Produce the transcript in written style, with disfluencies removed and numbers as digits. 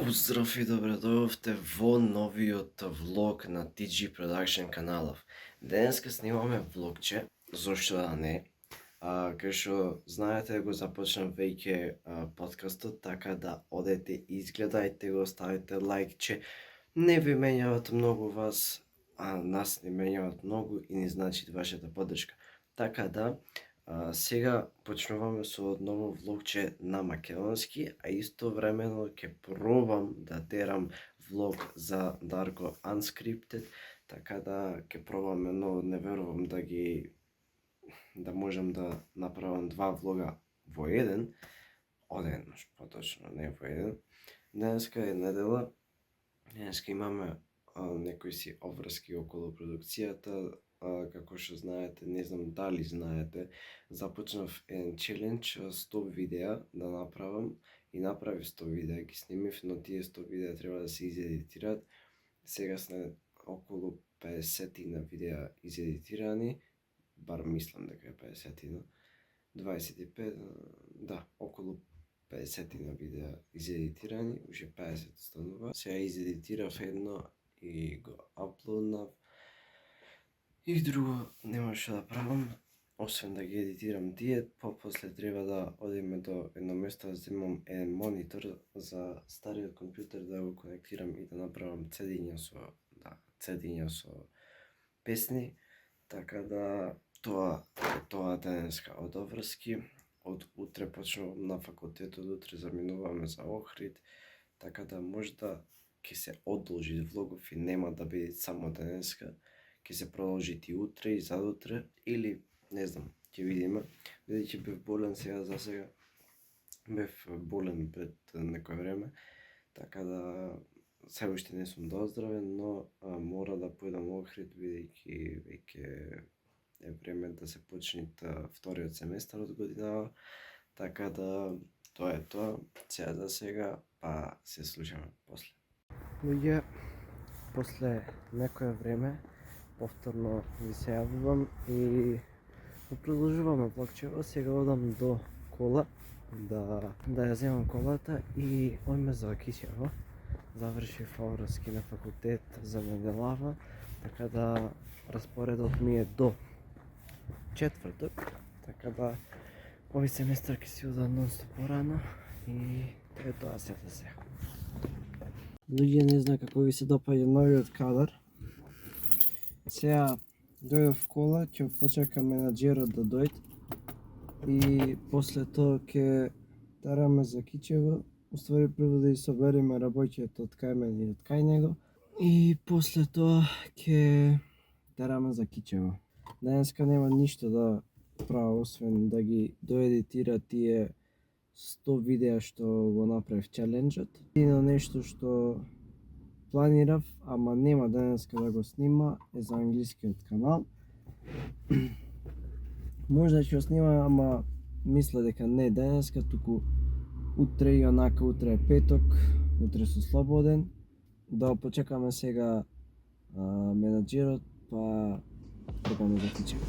Поздрав и добре дојдовте во новиот влог на TG Production каналов. Денеска снимаме влогче, зошто да не, кај што знаете го започнав веќе подкастот, така да одете, изгледајте го, ставите лајкче. Не ви менјават многу вас, а нас не менјават многу и ни значи вашата поддршка. Така да, сега почнуваме со ново влогче на македонски, а истовремено ќе пробам да терам влог за Darko Unscripted, така да ќе пробаме, но не верувам да можам да направам два влога во еден, одеднаш поточно, не во еден. Денеска е недела, денеска имаме некои си обврски околу продукцијата. Како што знаете, не знам дали знаете, започнав еден челендж 100 видеа да направам и направив 100 видеа, ги снимив, но тие 100 видеа треба да се изедитираат. Сега сме околу 50 на видеа изедитирани, бар мислам дека е 50, 25, да, околу 50 на видеа изедитирани, уште 50 останува. Сега изедитирав едно и го аплоднав. И друго нема што да правам, освен да ги едитирам тие, после треба да одиме до едно место да земам еден монитор за стариот компјутер да го конектирам и да направам CD-ња со песни, така да тоа е тоа денеска од обврски. Од утре почнувам на факултетот, утре заминуваме за Охрид, така да можда ќе се одолжи влогов и нема да биде само денеска. Ќе се продолжи и утре и задутре, или не знам, ќе видиме. Бидејќи бев болен сега за сега, бев болен пред некое време, така да се уште не сум доздравен, но мора да појдам во Охрид, бидејќи веќе е време да се почне вториот семестар од годинава, така да тоа е тоа. Сега за сега, па се слушаме после. Луѓе, после некое време повторно ви се јавувам и продолжуваме влогчево. Сега одам до кола да ја земам колата и одиме за Кичево. Завршив обврски на факултет за неделава, така да распоредот ми е до четврток, така да овој семестар ќе си одам нонстоп порано и тоа е тоа се за сега. Луѓе, не знам како ви се допаѓа новиот кадар. Сега дојдов кола, ќе почекам менаџерот да дојде и после тоа ќе тараме за Кичево. Уствари прво да собереме работите од кај мене и од кај него и после тоа ќе тараме за Кичево. Денеска нема ништо да правам, освен да ги доедитира тие 100 видеа што го направив челенџот. Едино нешто што планирав, ама нема денеска да го снима, е за англискиот канал. Можда ќе го снима, ама мисля дека не денеска, туку утре, и онака утре е петок, утре сум слободен. Да почекаме сега менаџерот, па тргаме да тичеме.